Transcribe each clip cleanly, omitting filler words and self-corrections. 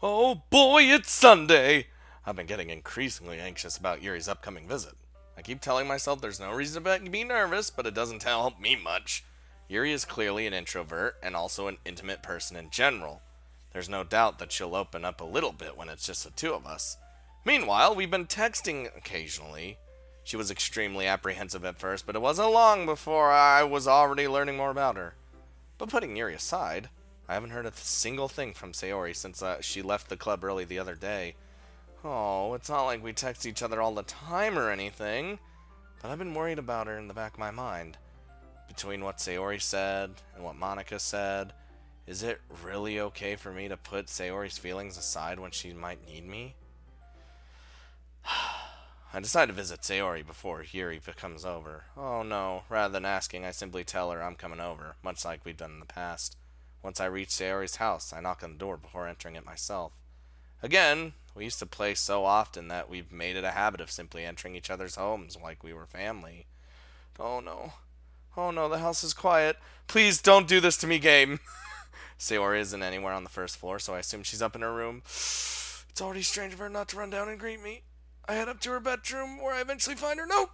Oh boy, it's Sunday! I've been getting increasingly anxious about Yuri's upcoming visit. I keep telling myself there's no reason to be nervous, but it doesn't help me much. Yuri is clearly an introvert and also an intimate person in general. There's no doubt that she'll open up a little bit when it's just the two of us. Meanwhile, we've been texting occasionally. She was extremely apprehensive at first, but it wasn't long before I was already learning more about her. But putting Yuri aside, I haven't heard a single thing from Sayori since she left the club early the other day. Oh, it's not like we text each other all the time or anything, but I've been worried about her in the back of my mind. Between what Sayori said and what Monica said, is it really okay for me to put Sayori's feelings aside when she might need me? I decide to visit Sayori before Yuri comes over. Oh no, rather than asking, I simply tell her I'm coming over, much like we've done in the past. Once I reach Sayori's house, I knock on the door before entering it myself. Again, we used to play so often that we've made it a habit of simply entering each other's homes like we were family. Oh no. Oh no, the house is quiet. Please don't do this to me, game. Sayori isn't anywhere on the first floor, so I assume she's up in her room. It's already strange of her not to run down and greet me. I head up to her bedroom where I eventually find her. No!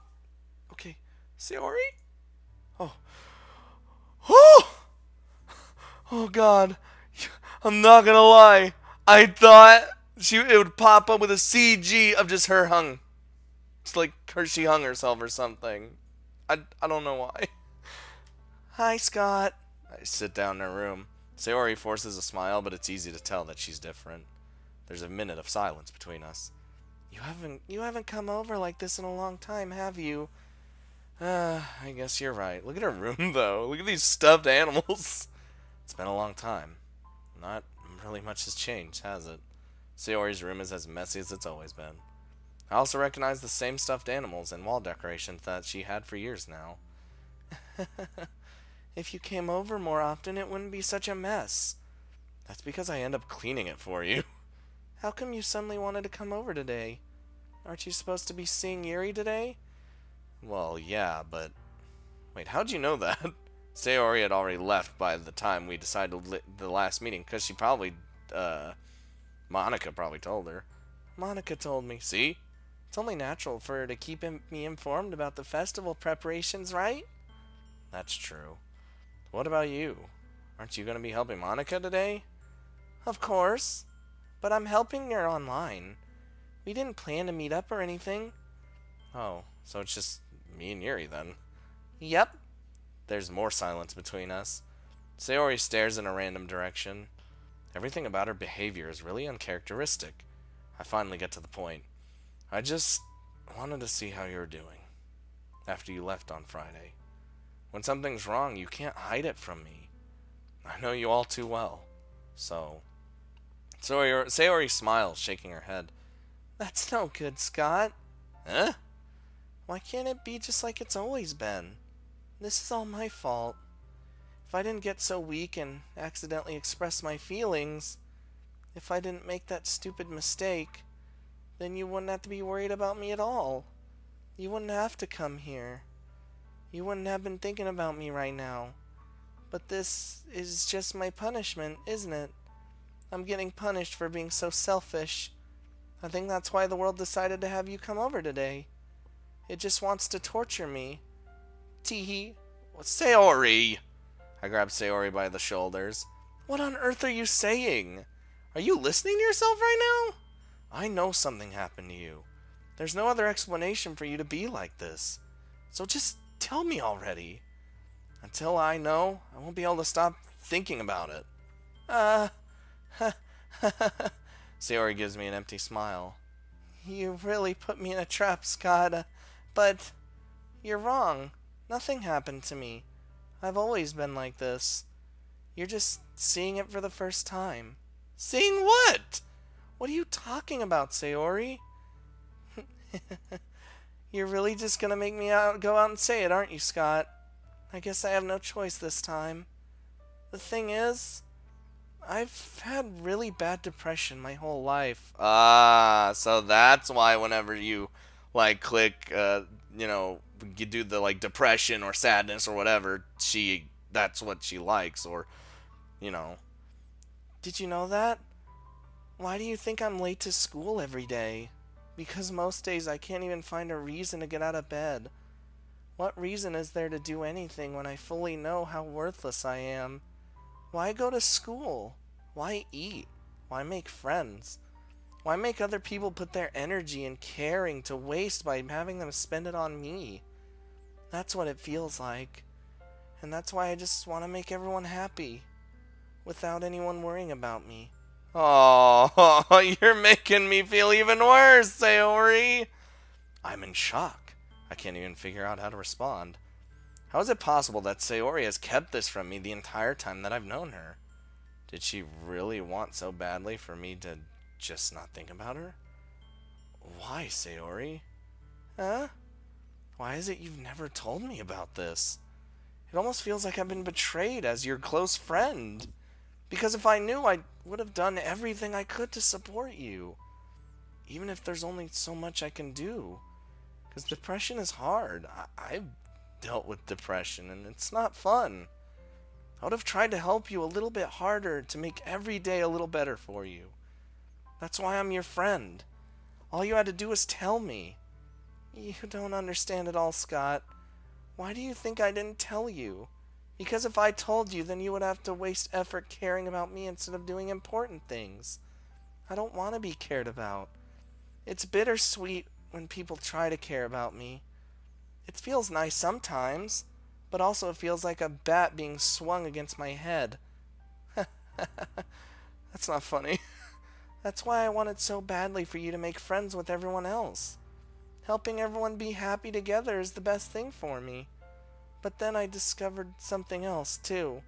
Okay. Sayori? Oh. Oh! Oh god. I'm not gonna lie. I thought it would pop up with a CG of just her hung. It's like she hung herself or something. I don't know why. Hi, Scott. I sit down in her room. Sayori forces a smile, but it's easy to tell that she's different. There's a minute of silence between us. You haven't come over like this in a long time, have you? I guess you're right. Look at her room, though. Look at these stuffed animals. It's been a long time. Not really much has changed, has it? Sayori's room is as messy as it's always been. I also recognize the same stuffed animals and wall decorations that she had for years now. If you came over more often, it wouldn't be such a mess. That's because I end up cleaning it for you. How come you suddenly wanted to come over today? Aren't you supposed to be seeing Yuri today? Well, yeah, but... Wait, how'd you know that? Sayori had already left by the time we decided the last meeting, because she probably, Monica probably told her. Monica told me. See? It's only natural for her to keep me informed about the festival preparations, right? That's true. What about you? Aren't you going to be helping Monica today? Of course. But I'm helping her online. We didn't plan to meet up or anything. Oh, so it's just me and Yuri then. Yep. There's more silence between us. Sayori stares in a random direction. Everything about her behavior is really uncharacteristic. I finally get to the point. I just wanted to see how you're doing after you left on Friday. When something's wrong, you can't hide it from me. I know you all too well. So, Sayori smiles, shaking her head. That's no good, Scott. Huh? Why can't it be just like it's always been? This is all my fault. If I didn't get so weak and accidentally express my feelings, if I didn't make that stupid mistake, then you wouldn't have to be worried about me at all. You wouldn't have to come here. You wouldn't have been thinking about me right now. But this is just my punishment, isn't it? I'm getting punished for being so selfish. I think that's why the world decided to have you come over today. It just wants to torture me. Teehee. Sayori! I grab Sayori by the shoulders. What on earth are you saying? Are you listening to yourself right now? I know something happened to you. There's no other explanation for you to be like this. So just tell me already. Until I know, I won't be able to stop thinking about it. Sayori gives me an empty smile. You really put me in a trap, Scott. But you're wrong. Nothing happened to me. I've always been like this. You're just seeing it for the first time. Seeing what? What are you talking about, Sayori? You're really just gonna make me go out and say it, aren't you, Scott? I guess I have no choice this time. The thing is, I've had really bad depression my whole life. Ah, so that's why whenever you, click, you do the, depression or sadness or whatever, that's what she likes, or, you know. Did you know that? Why do you think I'm late to school every day? Because most days I can't even find a reason to get out of bed. What reason is there to do anything when I fully know how worthless I am? Why go to school? Why eat? Why make friends? Why make other people put their energy and caring to waste by having them spend it on me? That's what it feels like. And that's why I just want to make everyone happy, without anyone worrying about me. Oh, you're making me feel even worse, Sayori! I'm in shock. I can't even figure out how to respond. How is it possible that Sayori has kept this from me the entire time that I've known her? Did she really want so badly for me to just not think about her? Why, Sayori? Huh? Why is it you've never told me about this? It almost feels like I've been betrayed as your close friend. Because if I knew, I would have done everything I could to support you. Even if there's only so much I can do. Because depression is hard. I've dealt with depression, and it's not fun. I would have tried to help you a little bit harder to make every day a little better for you. That's why I'm your friend. All you had to do was tell me. You don't understand at all, Scott. Why do you think I didn't tell you? Because if I told you, then you would have to waste effort caring about me instead of doing important things. I don't want to be cared about. It's bittersweet when people try to care about me. It feels nice sometimes, but also it feels like a bat being swung against my head. That's not funny. That's why I wanted so badly for you to make friends with everyone else. Helping everyone be happy together is the best thing for me. But then I discovered something else, too.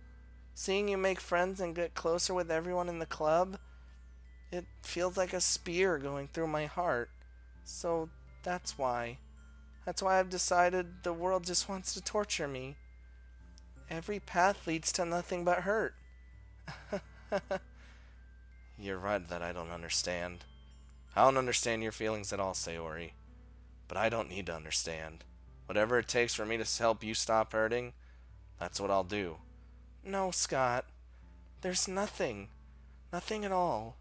Seeing you make friends and get closer with everyone in the club, it feels like a spear going through my heart. So that's why. That's why I've decided the world just wants to torture me. Every path leads to nothing but hurt. You're right that I don't understand. I don't understand your feelings at all, Sayori. But I don't need to understand. Whatever it takes for me to help you stop hurting, that's what I'll do. No, Scott. There's nothing. Nothing at all.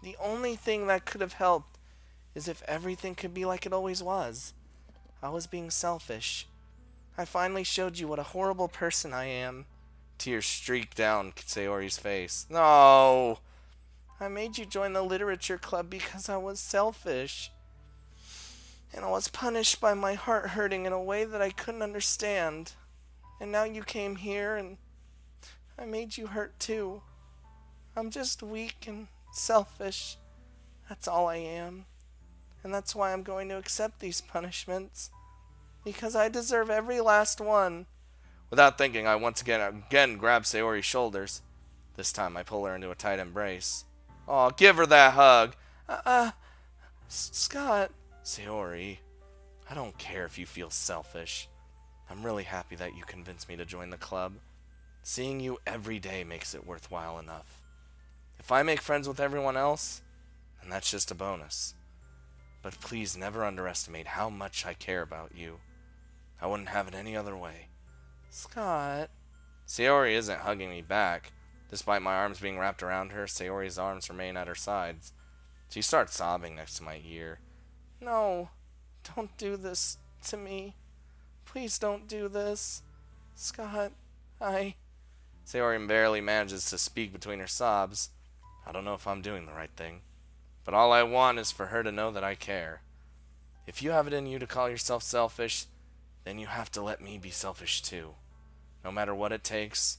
The only thing that could have helped is if everything could be like it always was. I was being selfish. I finally showed you what a horrible person I am. Tears streaked down Sayori's face. No! I made you join the literature club because I was selfish. And I was punished by my heart hurting in a way that I couldn't understand. And now you came here and I made you hurt too. I'm just weak and selfish. That's all I am. And that's why I'm going to accept these punishments. Because I deserve every last one. Without thinking, I once again grab Sayori's shoulders. This time I pull her into a tight embrace. Oh, give her that hug. Scott. Sayori, I don't care if you feel selfish. I'm really happy that you convinced me to join the club. Seeing you every day makes it worthwhile enough. If I make friends with everyone else, then that's just a bonus. But please never underestimate how much I care about you. I wouldn't have it any other way. Scott. Sayori isn't hugging me back. Despite my arms being wrapped around her, Sayori's arms remain at her sides. She starts sobbing next to my ear. No, don't do this to me. Please don't do this. Scott, Sayori barely manages to speak between her sobs. I don't know if I'm doing the right thing. But all I want is for her to know that I care. If you have it in you to call yourself selfish, then you have to let me be selfish too. No matter what it takes,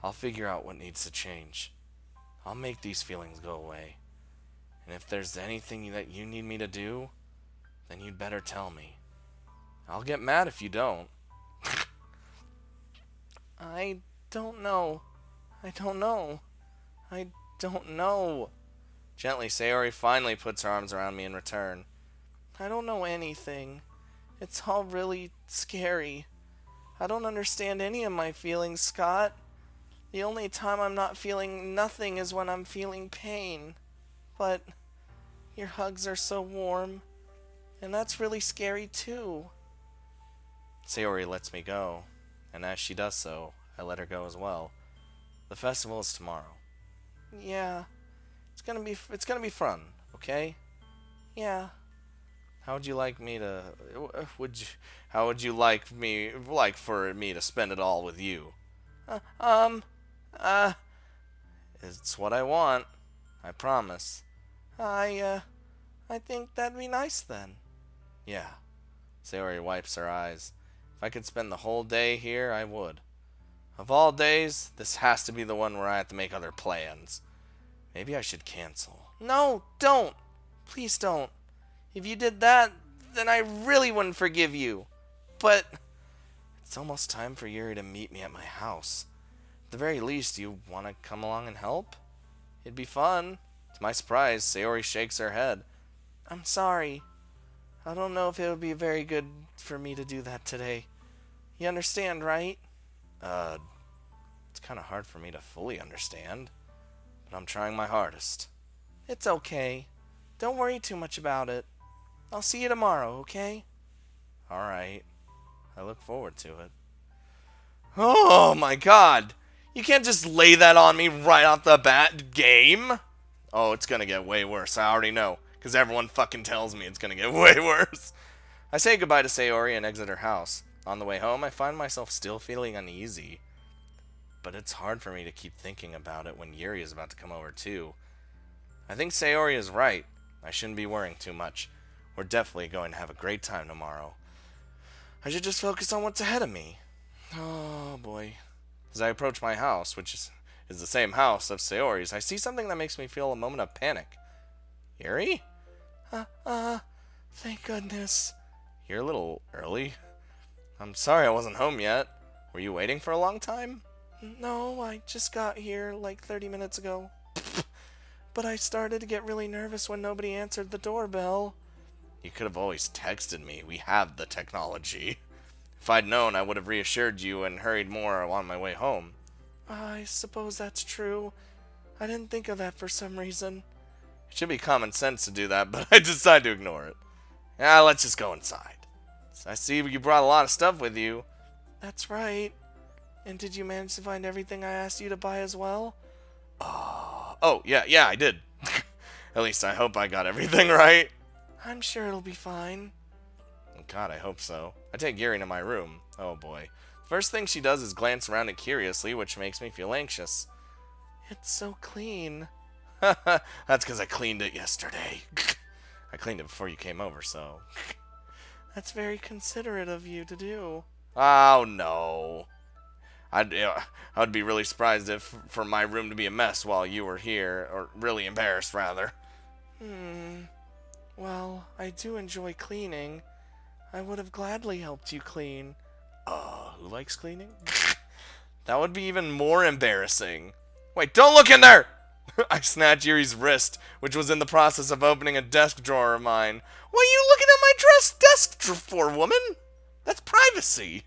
I'll figure out what needs to change. I'll make these feelings go away. And if there's anything that you need me to do, then you'd better tell me. I'll get mad if you don't. I don't know. I don't know. I don't know. Gently, Sayori finally puts her arms around me in return. I don't know anything. It's all really scary. I don't understand any of my feelings, Scott. The only time I'm not feeling nothing is when I'm feeling pain. But your hugs are so warm. And that's really scary too. Sayori lets me go, and as she does so, I let her go as well. The festival is tomorrow. Yeah, It's gonna be fun, okay? Yeah. How would you like me to would you how would you like for me to spend it all with you? Uh, um uh it's what I want. I promise. I think that'd be nice then. Yeah. Sayori wipes her eyes. If I could spend the whole day here, I would. Of all days, this has to be the one where I have to make other plans. Maybe I should cancel. No, don't! Please don't. If you did that, then I really wouldn't forgive you. But it's almost time for Yuri to meet me at my house. At the very least, you want to come along and help? It'd be fun. To my surprise, Sayori shakes her head. I'm sorry. I don't know if it would be very good for me to do that today. You understand, right? It's kind of hard for me to fully understand, but I'm trying my hardest. It's okay. Don't worry too much about it. I'll see you tomorrow, okay? Alright. I look forward to it. Oh my god! You can't just lay that on me right off the bat, game! Oh, it's gonna get way worse, I already know. Because everyone fucking tells me it's gonna get way worse. I say goodbye to Sayori and exit her house. On the way home, I find myself still feeling uneasy. But it's hard for me to keep thinking about it when Yuri is about to come over too. I think Sayori is right. I shouldn't be worrying too much. We're definitely going to have a great time tomorrow. I should just focus on what's ahead of me. Oh boy. As I approach my house, which is the same house of Sayori's, I see something that makes me feel a moment of panic. Yuri? Thank goodness. You're a little early. I'm sorry I wasn't home yet. Were you waiting for a long time? No, I just got here like 30 minutes ago. But I started to get really nervous when nobody answered the doorbell. You could have always texted me. We have the technology. If I'd known, I would have reassured you and hurried more on my way home. I suppose that's true. I didn't think of that for some reason. It should be common sense to do that, but I decided to ignore it. Yeah, let's just go inside. I see you brought a lot of stuff with you. That's right. And did you manage to find everything I asked you to buy as well? Oh, yeah, I did. At least I hope I got everything right. I'm sure it'll be fine. God, I hope so. I take Yuri to my room. Oh boy. First thing she does is glance around it curiously, which makes me feel anxious. It's so clean. That's because I cleaned it yesterday. I cleaned it before you came over, so... That's very considerate of you to do. Oh, no. I'd be really surprised if for my room to be a mess while you were here, or really embarrassed, rather. Well, I do enjoy cleaning. I would have gladly helped you clean. Who likes cleaning? That would be even more embarrassing. Wait, don't look in there! I snatched Yuri's wrist, which was in the process of opening a desk drawer of mine. What are you looking at my desk drawer for, woman? That's privacy.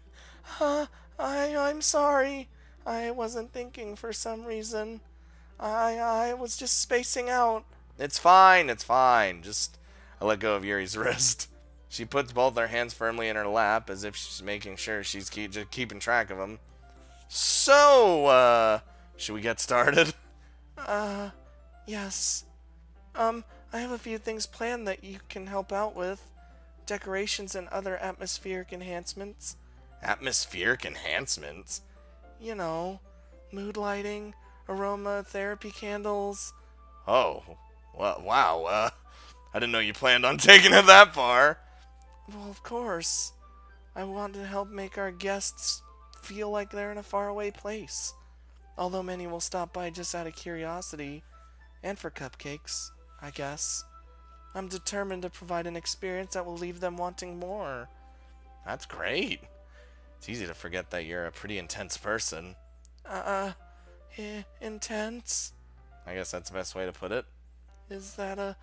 I'm sorry. I wasn't thinking for some reason. I was just spacing out. It's fine. Just, I let go of Yuri's wrist. She puts both her hands firmly in her lap, as if she's making sure she's just keeping track of them. So, should we get started? Yes. I have a few things planned that you can help out with. Decorations and other atmospheric enhancements. Atmospheric enhancements? You know, mood lighting, aromatherapy candles. Oh, well, wow, I didn't know you planned on taking it that far. Well, of course. I want to help make our guests feel like they're in a faraway place. Although many will stop by just out of curiosity, and for cupcakes, I guess. I'm determined to provide an experience that will leave them wanting more. That's great. It's easy to forget that you're a pretty intense person. Intense? I guess that's the best way to put it. Is that a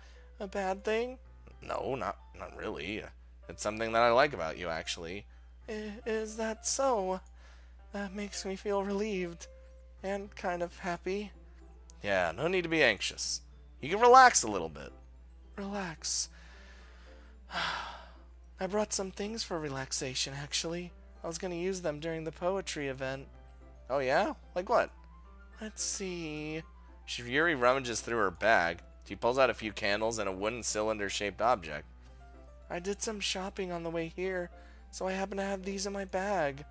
bad thing? No, not really. It's something that I like about you, actually. Is that so? That makes me feel relieved. And kind of happy. Yeah, no need to be anxious. You can relax a little bit. Relax. I brought some things for relaxation, actually. I was going to use them during the poetry event. Oh yeah? Like what? Let's see. Yuri rummages through her bag. She pulls out a few candles and a wooden cylinder-shaped object. I did some shopping on the way here, so I happen to have these in my bag.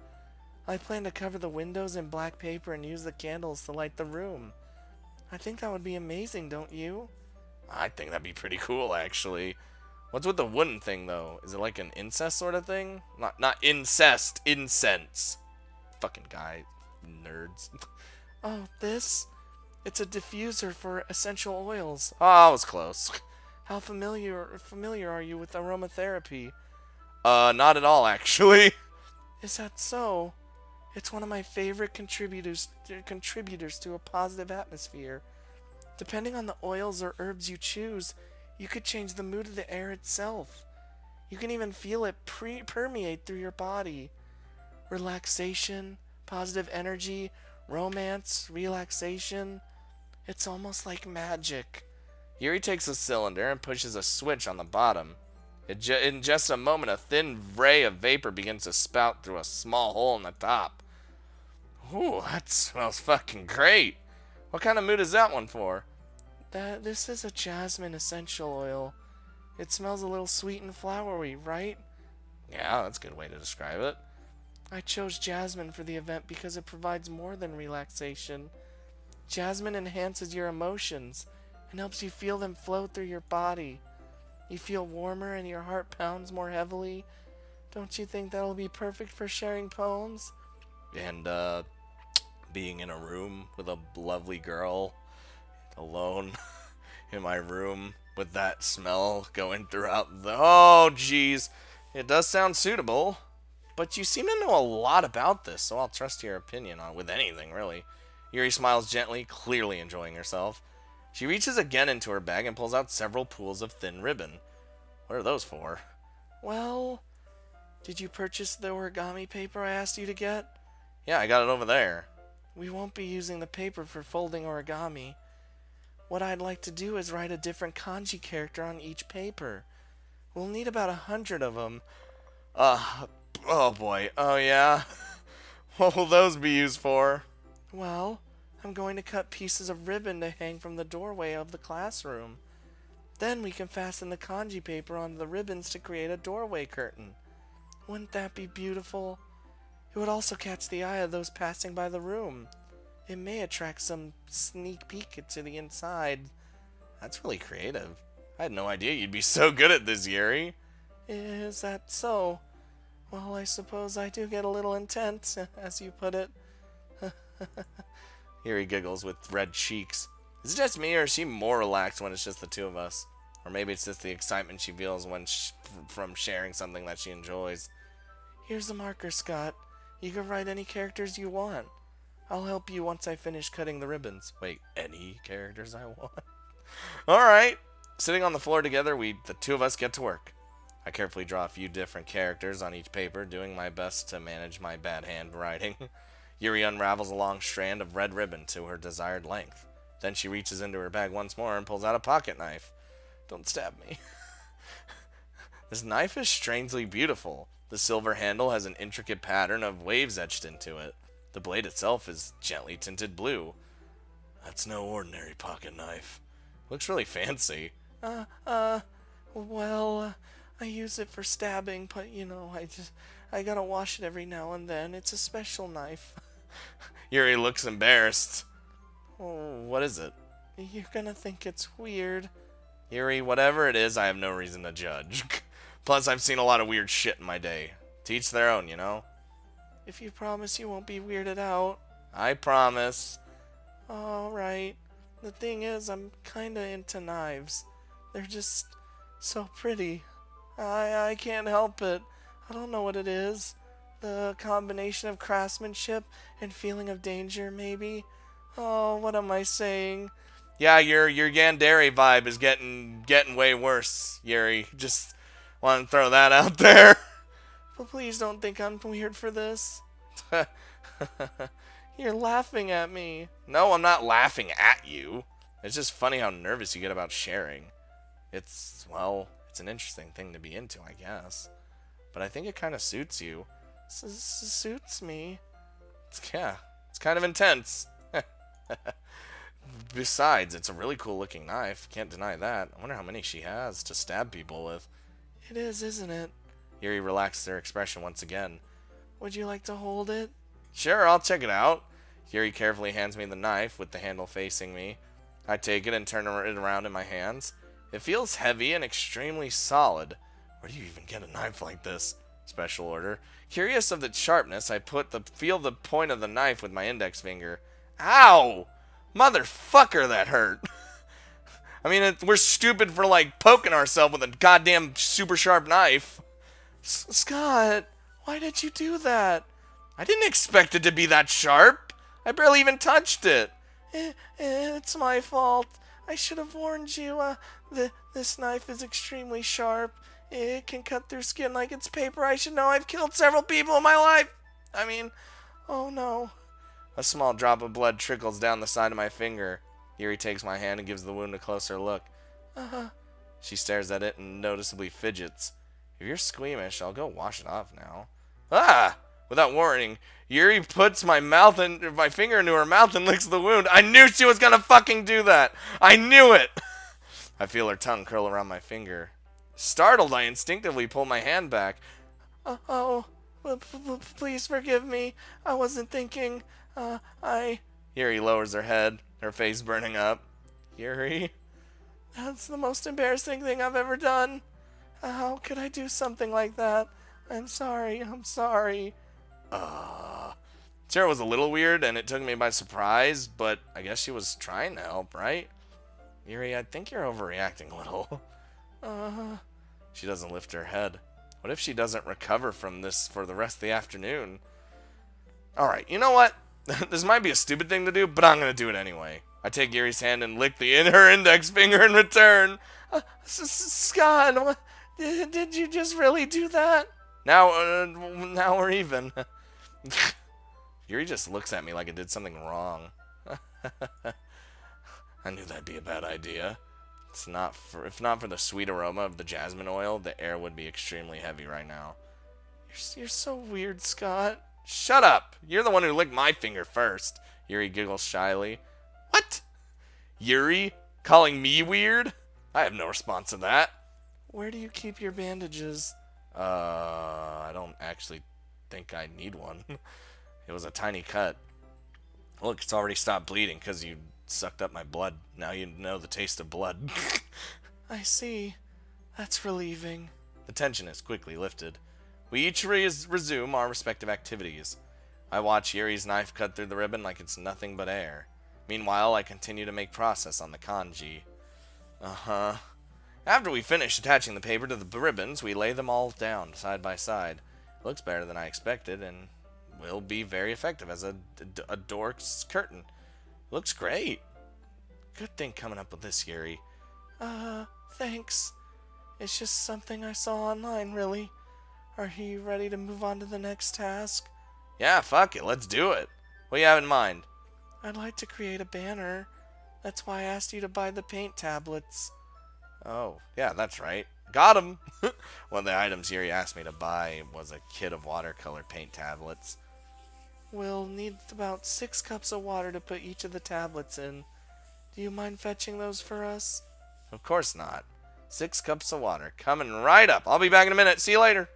I plan to cover the windows in black paper and use the candles to light the room. I think that would be amazing, don't you? I think that'd be pretty cool, actually. What's with the wooden thing, though? Is it like an incest sort of thing? Not incest, incense. Fucking guy, nerds. Oh, this? It's a diffuser for essential oils. Oh, I was close. How familiar are you with aromatherapy? Not at all, actually. Is that so? It's one of my favorite contributors to a positive atmosphere. Depending on the oils or herbs you choose, you could change the mood of the air itself. You can even feel it permeate through your body. Relaxation, positive energy, romance, relaxation. It's almost like magic. Yuri takes a cylinder and pushes a switch on the bottom. In just a moment, a thin ray of vapor begins to spout through a small hole in the top. Ooh, that smells fucking great. What kind of mood is that one for? This is a jasmine essential oil. It smells a little sweet and flowery, right? Yeah, that's a good way to describe it. I chose jasmine for the event because it provides more than relaxation. Jasmine enhances your emotions and helps you feel them flow through your body. You feel warmer and your heart pounds more heavily. Don't you think that'll be perfect for sharing poems? And, being in a room with a lovely girl, alone, in my room, with that smell going throughout the... Oh, jeez. It does sound suitable. But you seem to know a lot about this, so I'll trust your opinion on with anything, really. Yuri smiles gently, clearly enjoying herself. She reaches again into her bag and pulls out several pools of thin ribbon. What are those for? Well, did you purchase the origami paper I asked you to get? Yeah, I got it over there. We won't be using the paper for folding origami. What I'd like to do is write a different kanji character on each paper. We'll need about 100 of them. Oh boy. Oh yeah? What will those be used for? Well, I'm going to cut pieces of ribbon to hang from the doorway of the classroom. Then we can fasten the kanji paper onto the ribbons to create a doorway curtain. Wouldn't that be beautiful? It would also catch the eye of those passing by the room. It may attract some sneak peek into the inside. That's really creative. I had no idea you'd be so good at this, Yuri. Is that so? Well, I suppose I do get a little intense, as you put it. Yuri giggles with red cheeks. Is it just me, or is she more relaxed when it's just the two of us? Or maybe it's just the excitement she feels when from sharing something that she enjoys. Here's a marker, Scott. You can write any characters you want. I'll help you once I finish cutting the ribbons. Wait, any characters I want? Alright. Sitting on the floor together, the two of us get to work. I carefully draw a few different characters on each paper, doing my best to manage my bad handwriting. Yuri unravels a long strand of red ribbon to her desired length. Then she reaches into her bag once more and pulls out a pocket knife. Don't stab me. This knife is strangely beautiful. The silver handle has an intricate pattern of waves etched into it. The blade itself is gently tinted blue. That's no ordinary pocket knife. Looks really fancy. Well, I use it for stabbing, but I gotta wash it every now and then. It's a special knife. Yuri looks embarrassed. Oh, what is it? You're gonna think it's weird. Yuri, whatever it is, I have no reason to judge. Plus, I've seen a lot of weird shit in my day. To each their own, you know? If you promise you won't be weirded out. I promise. Alright. The thing is, I'm kinda into knives. They're just so pretty. I can't help it. I don't know what it is. The combination of craftsmanship and feeling of danger, maybe? Oh, what am I saying? Yeah, your Yandere vibe is getting way worse, Yuri. Just want to throw that out there. But please don't think I'm weird for this. You're laughing at me. No, I'm not laughing at you. It's just funny how nervous you get about sharing. It's an interesting thing to be into, I guess. But I think it kind of suits you. Suits me? It's kind of intense. Besides, it's a really cool looking knife. Can't deny that. I wonder how many she has to stab people with. It is, isn't it? Yuri relaxed her expression once again. Would you like to hold it? Sure, I'll check it out. Yuri carefully hands me the knife with the handle facing me. I take it and turn it around in my hands. It feels heavy and extremely solid. Where do you even get a knife like this? Special order. Curious of its sharpness, I feel the point of the knife with my index finger. Ow! Motherfucker, that hurt. I mean, we're stupid for, like, poking ourselves with a goddamn super sharp knife. Scott, why did you do that? I didn't expect it to be that sharp. I barely even touched it. It's my fault. I should have warned you. This knife is extremely sharp. It can cut through skin like it's paper. I should know. I've killed several people in my life. I mean, oh no. A small drop of blood trickles down the side of my finger. Yuri takes my hand and gives the wound a closer look. She stares at it and noticeably fidgets. If you're squeamish, I'll go wash it off now. Ah! Without warning, Yuri puts my finger into her mouth and licks the wound. I knew she was gonna fucking do that! I knew it! I feel her tongue curl around my finger. Startled, I instinctively pull my hand back. Please forgive me. I wasn't thinking. Yuri lowers her head, her face burning up. Yuri? That's the most embarrassing thing I've ever done. How could I do something like that? I'm sorry. Sure, it was a little weird and it took me by surprise, but I guess she was trying to help, right? Yuri, I think you're overreacting a little. She doesn't lift her head. What if she doesn't recover from this for the rest of the afternoon? Alright, you know what? This might be a stupid thing to do, but I'm going to do it anyway. I take Yuri's hand and lick her index finger in return. Scott, what, did you just really do that? Now we're even. Yuri just looks at me like I did something wrong. I knew that'd be a bad idea. If not for the sweet aroma of the jasmine oil, the air would be extremely heavy right now. You're so weird, Scott. Shut up! You're the one who licked my finger first. Yuri giggles shyly. What? Yuri? Calling me weird? I have no response to that. Where do you keep your bandages? I don't actually think I need one. It was a tiny cut. Look, it's already stopped bleeding because you sucked up my blood. Now you know the taste of blood. I see. That's relieving. The tension is quickly lifted. We each resume our respective activities. I watch Yuri's knife cut through the ribbon like it's nothing but air. Meanwhile, I continue to make process on the kanji. After we finish attaching the paper to the ribbons, we lay them all down, side by side. It looks better than I expected, and will be very effective as a dork's curtain. Looks great. Good thing coming up with this, Yuri. Thanks. It's just something I saw online, really. Are you ready to move on to the next task? Yeah, fuck it, let's do it. What do you have in mind? I'd like to create a banner. That's why I asked you to buy the paint tablets. Oh, yeah, that's right. Got 'em! One of the items Yuri asked me to buy was a kit of watercolor paint tablets. We'll need about 6 cups of water to put each of the tablets in. Do you mind fetching those for us? Of course not. 6 cups of water. Coming right up. I'll be back in a minute. See you later.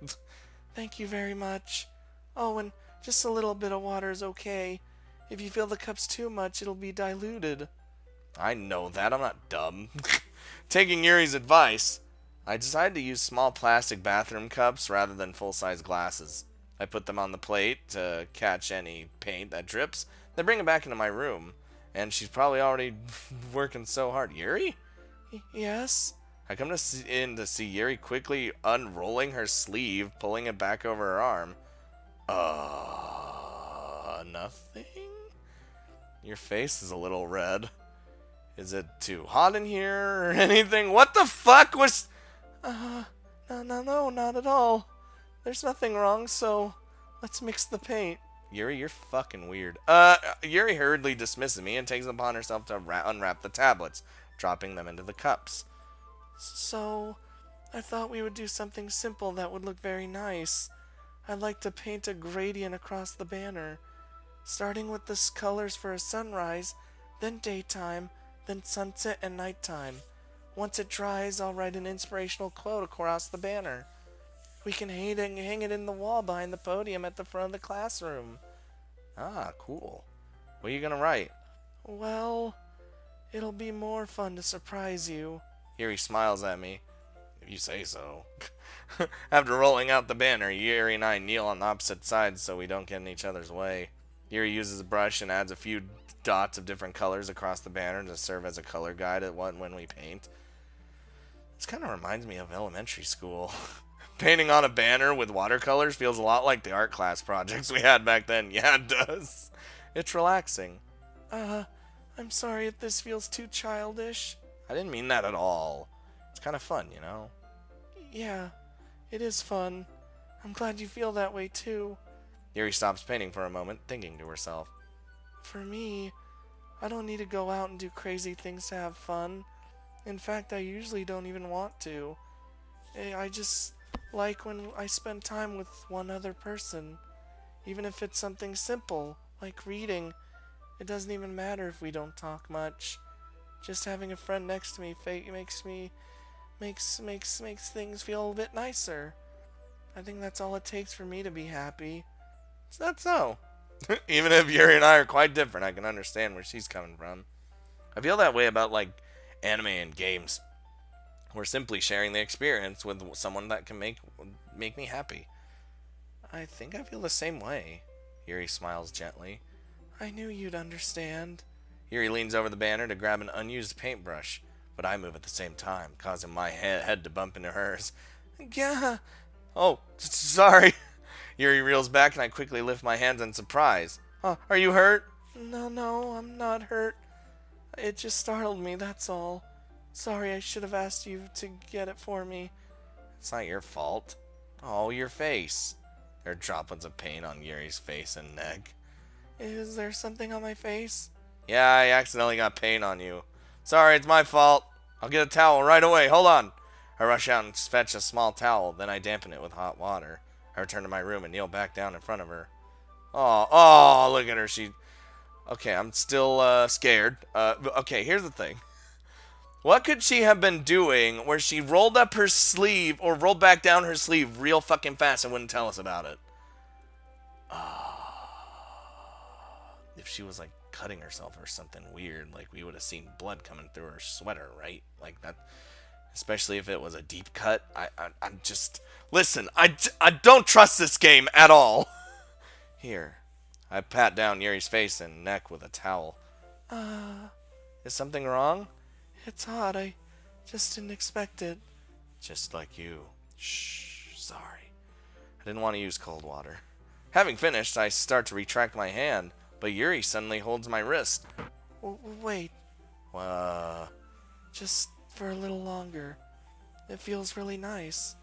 Thank you very much. Oh, and just a little bit of water is okay. If you fill the cups too much, it'll be diluted. I know that. I'm not dumb. Taking Yuri's advice, I decided to use small plastic bathroom cups rather than full-size glasses. I put them on the plate to catch any paint that drips, then bring it back into my room. And she's probably already working so hard. Yuri? Yes? I come in to see Yuri quickly unrolling her sleeve, pulling it back over her arm. Nothing? Your face is a little red. Is it too hot in here or anything? What the fuck was... No, not at all. There's nothing wrong, so let's mix the paint. Yuri, you're fucking weird. Yuri hurriedly dismisses me and takes it upon herself to unwrap the tablets, dropping them into the cups. So, I thought we would do something simple that would look very nice. I'd like to paint a gradient across the banner. Starting with the colors for a sunrise, then daytime, then sunset and nighttime. Once it dries, I'll write an inspirational quote across the banner. We can hang it in the wall behind the podium at the front of the classroom. Ah, cool. What are you gonna write? Well, it'll be more fun to surprise you. Yuri smiles at me. If you say so. After rolling out the banner, Yuri and I kneel on the opposite sides so we don't get in each other's way. Yuri uses a brush and adds a few dots of different colors across the banner to serve as a color guide at when we paint. This kind of reminds me of elementary school. Painting on a banner with watercolors feels a lot like the art class projects we had back then. Yeah, it does. It's relaxing. I'm sorry if this feels too childish. I didn't mean that at all. It's kind of fun, you know? Yeah, it is fun. I'm glad you feel that way too. Yuri stops painting for a moment, thinking to herself. For me, I don't need to go out and do crazy things to have fun. In fact, I usually don't even want to. I just like when I spend time with one other person. Even if it's something simple, like reading. It doesn't even matter if we don't talk much. Just having a friend next to me makes things feel a bit nicer. I think that's all it takes for me to be happy. Is that so? Even if Yuri and I are quite different, I can understand where she's coming from. I feel that way about, like, anime and games. We're simply sharing the experience with someone that can make me happy. I think I feel the same way. Yuri smiles gently. I knew you'd understand. Yuri leans over the banner to grab an unused paintbrush, but I move at the same time, causing my head to bump into hers. Yeah. Oh, sorry. Yuri reels back and I quickly lift my hands in surprise. Are you hurt? No, I'm not hurt. It just startled me, that's all. Sorry, I should have asked you to get it for me. It's not your fault. Oh, your face. There are droplets of paint on Yuri's face and neck. Is there something on my face? Yeah, I accidentally got paint on you. Sorry, it's my fault. I'll get a towel right away. Hold on. I rush out and fetch a small towel, then I dampen it with hot water. I return to my room and kneel back down in front of her. Oh, look at her. Okay, I'm still scared. Okay, here's the thing. What could she have been doing where she rolled up her sleeve or rolled back down her sleeve real fucking fast and wouldn't tell us about it? If she was like cutting herself or something weird, like we would have seen blood coming through her sweater, right? Like that. Especially if it was a deep cut. I'm just... Listen, I don't trust this game at all. Here. I pat down Yuri's face and neck with a towel. Is something wrong? It's hot. I just didn't expect it. Just like you. Shh. Sorry. I didn't want to use cold water. Having finished, I start to retract my hand, but Yuri suddenly holds my wrist. Wait. Just for a little longer. It feels really nice.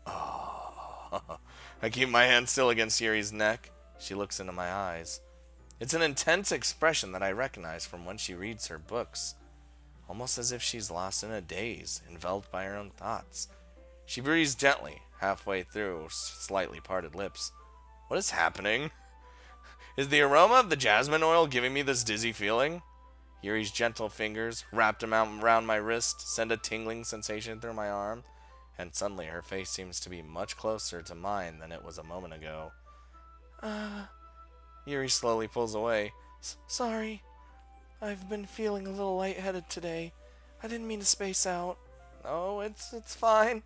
Oh. I keep my hand still against Yuri's neck. She looks into my eyes. It's an intense expression that I recognize from when she reads her books. Almost as if she's lost in a daze, enveloped by her own thoughts. She breathes gently, halfway through slightly parted lips. What is happening? Is the aroma of the jasmine oil giving me this dizzy feeling? Yuri's gentle fingers, wrapped around my wrist, send a tingling sensation through my arm, and suddenly her face seems to be much closer to mine than it was a moment ago. Yuri slowly pulls away. Sorry. I've been feeling a little lightheaded today. I didn't mean to space out. No, it's fine.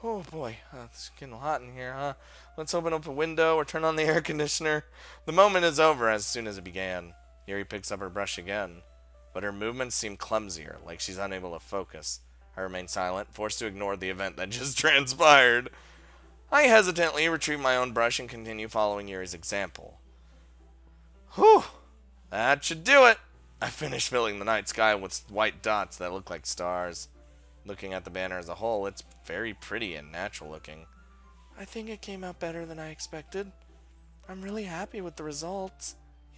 Oh boy, it's getting hot in here, huh? Let's open up a window or turn on the air conditioner. The moment is over as soon as it began. Yuri picks up her brush again, but her movements seem clumsier, like she's unable to focus. I remain silent, forced to ignore the event that just transpired. I hesitantly retrieve my own brush and continue following Yuri's example. Whew! That should do it! I finish filling the night sky with white dots that look like stars. Looking at the banner as a whole, it's very pretty and natural looking. I think it came out better than I expected. I'm really happy with the results.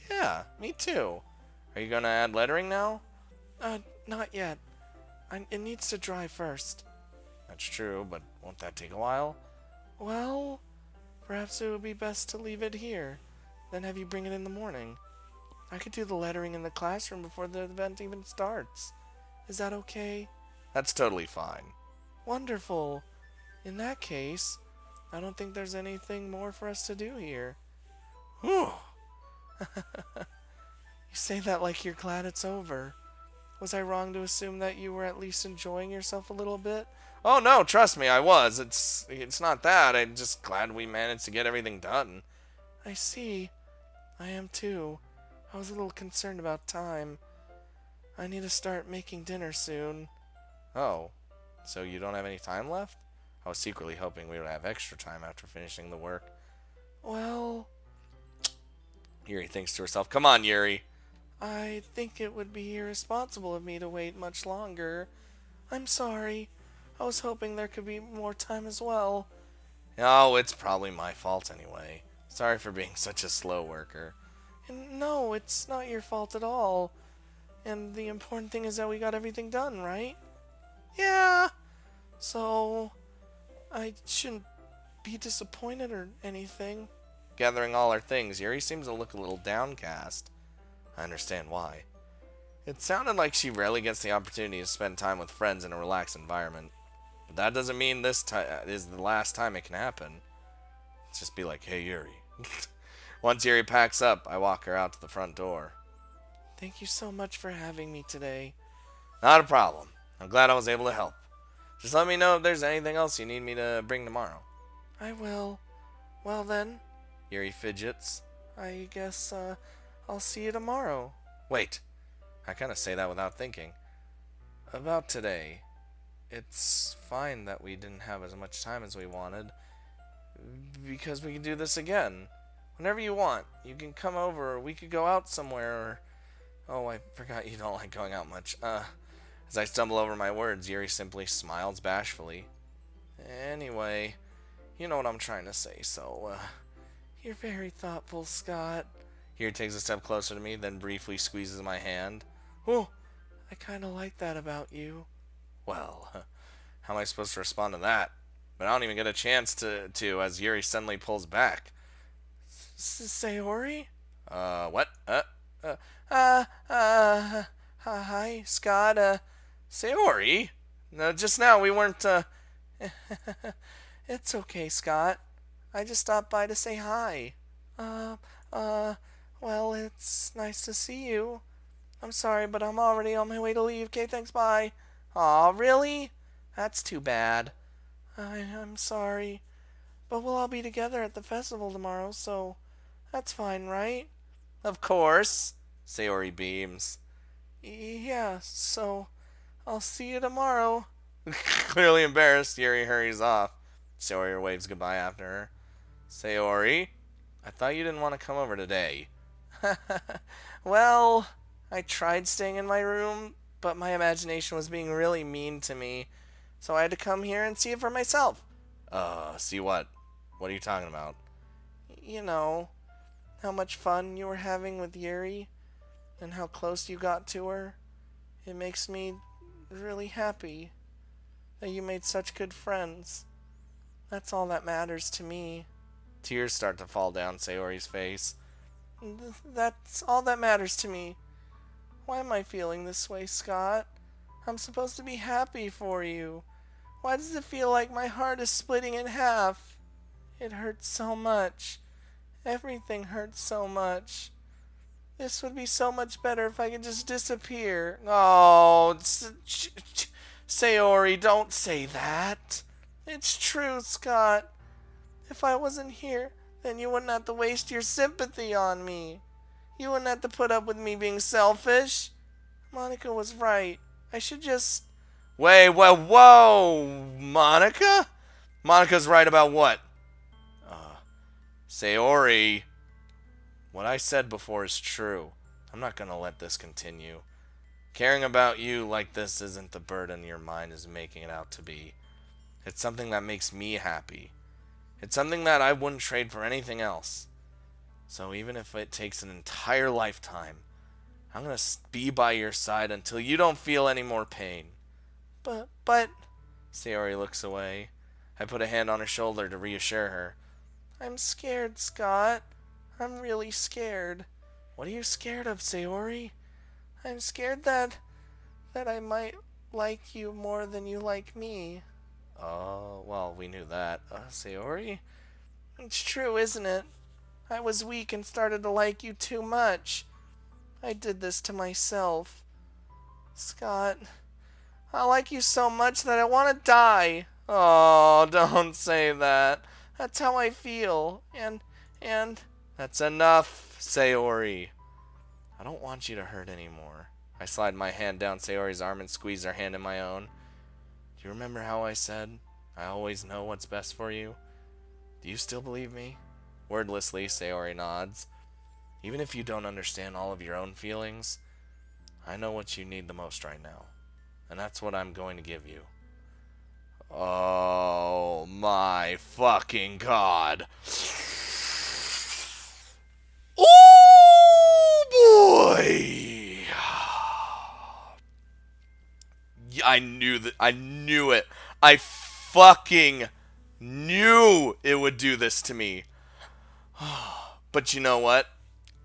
Yeah, me too. Are you gonna add lettering now? Not yet. It needs to dry first. That's true, but won't that take a while? Well, perhaps it would be best to leave it here, then have you bring it in the morning. I could do the lettering in the classroom before the event even starts. Is that okay? That's totally fine. Wonderful. In that case, I don't think there's anything more for us to do here. Whew. You say that like you're glad it's over. Was I wrong to assume that you were at least enjoying yourself a little bit? Oh no, trust me, I was. It's not that. I'm just glad we managed to get everything done. I see. I am too. I was a little concerned about time. I need to start making dinner soon. Oh, so you don't have any time left? I was secretly hoping we would have extra time after finishing the work. Well... Yuri thinks to herself, come on, Yuri. I think it would be irresponsible of me to wait much longer. I'm sorry. I was hoping there could be more time as well. Oh, it's probably my fault anyway. Sorry for being such a slow worker. No, it's not your fault at all. And the important thing is that we got everything done, right? Yeah. So, I shouldn't be disappointed or anything. Gathering all her things, Yuri seems to look a little downcast. I understand why. It sounded like she rarely gets the opportunity to spend time with friends in a relaxed environment. But that doesn't mean this is the last time it can happen. Let's just be like, hey, Yuri. Once Yuri packs up, I walk her out to the front door. Thank you so much for having me today. Not a problem. I'm glad I was able to help. Just let me know if there's anything else you need me to bring tomorrow. I will. Well then, Yuri fidgets. I guess, I'll see you tomorrow. Wait. I kind of say that without thinking. About today. It's fine that we didn't have as much time as we wanted. Because we can do this again. Whenever you want. You can come over, or we could go out somewhere, or... Oh, I forgot you don't like going out much. As I stumble over my words, Yuri simply smiles bashfully. Anyway, you know what I'm trying to say, so, You're very thoughtful, Scott. Yuri takes a step closer to me, then briefly squeezes my hand. Oh, I kind of like that about you. Well, how am I supposed to respond to that? But I don't even get a chance to as Yuri suddenly pulls back. Sayori? What? Hi, Scott, Sayori? No, just now we weren't, It's okay, Scott. I just stopped by to say hi. Well, it's nice to see you. I'm sorry, but I'm already on my way to leave. Okay, thanks, bye. Aw, really? That's too bad. I'm sorry. But we'll all be together at the festival tomorrow, so that's fine, right? Of course, Sayori beams. Yeah, so I'll see you tomorrow. Clearly embarrassed, Yuri hurries off. Sayori waves goodbye after her. Sayori, I thought you didn't want to come over today. Well, I tried staying in my room, but my imagination was being really mean to me, so I had to come here and see it for myself. See what? What are you talking about? You know, how much fun you were having with Yuri, and how close you got to her. It makes me really happy that you made such good friends. That's all that matters to me. Tears start to fall down Sayori's face. That's all that matters to me. Why am I feeling this way, Scott? I'm supposed to be happy for you. Why does it feel like my heart is splitting in half? It hurts so much. Everything hurts so much. This would be so much better if I could just disappear. Oh, Sayori, don't say that. It's true, Scott. If I wasn't here, then you wouldn't have to waste your sympathy on me. You wouldn't have to put up with me being selfish. Monica was right. I should just... Wait, whoa, Monica? Monica's right about what? Sayori, what I said before is true. I'm not gonna let this continue. Caring about you like this isn't the burden your mind is making it out to be. It's something that makes me happy. It's something that I wouldn't trade for anything else. So even if it takes an entire lifetime, I'm gonna be by your side until you don't feel any more pain. But... Sayori looks away. I put a hand on her shoulder to reassure her. I'm scared, Scott. I'm really scared. What are you scared of, Sayori? I'm scared that I might like you more than you like me. Oh, well, we knew that. Sayori? It's true, isn't it? I was weak and started to like you too much. I did this to myself. Scott, I like you so much that I want to die. Oh, don't say that. That's how I feel. And... That's enough, Sayori. I don't want you to hurt anymore. I slide my hand down Sayori's arm and squeeze her hand in my own. Do you remember how I said, I always know what's best for you? Do you still believe me? Wordlessly, Sayori nods. Even if you don't understand all of your own feelings, I know what you need the most right now. And that's what I'm going to give you. Oh my fucking god. Oh boy. I knew that. I knew it. I fucking knew it would do this to me. But you know what?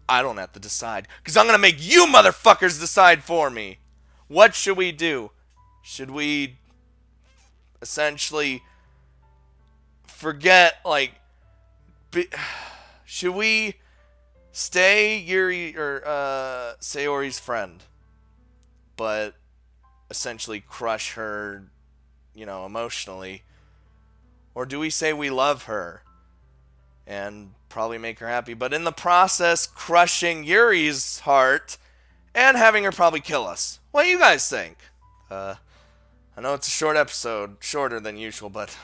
I don't have to decide. Because I'm going to make you motherfuckers decide for me. What should we do? Should we essentially forget, like... should we stay Yuri or Sayori's friend, but essentially crush her, emotionally? Or do we say we love her and probably make her happy, but in the process crushing Yuri's heart and having her probably kill us? What do you guys think? I know it's a short episode, shorter than usual, but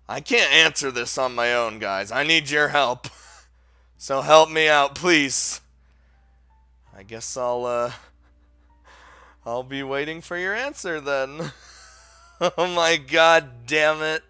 I can't answer this on my own, guys. I need your help. So help me out, please. I guess I'll be waiting for your answer then. Oh my god damn it.